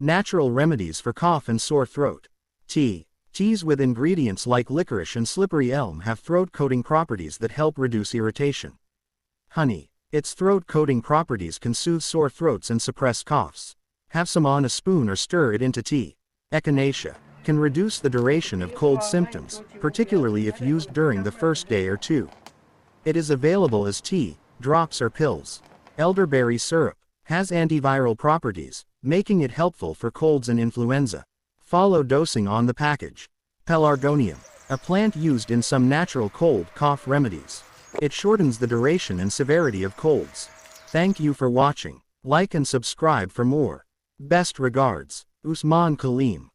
Natural remedies for cough and sore throat. Tea. Teas with ingredients like licorice and slippery elm have throat-coating properties that help reduce irritation. Honey. Its throat-coating properties can soothe sore throats and suppress coughs. Have some on a spoon or stir it into tea. Echinacea. Can reduce the duration of cold symptoms, particularly if used during the first day or two. It is available as tea, drops or pills. Elderberry syrup. Has antiviral properties, making it helpful for colds and influenza. Follow dosing on the package. Pelargonium. A plant used in some natural cold-cough remedies. It shortens the duration and severity of colds. Thank you for watching. Like and subscribe for more. Best regards, Usman Kaleem.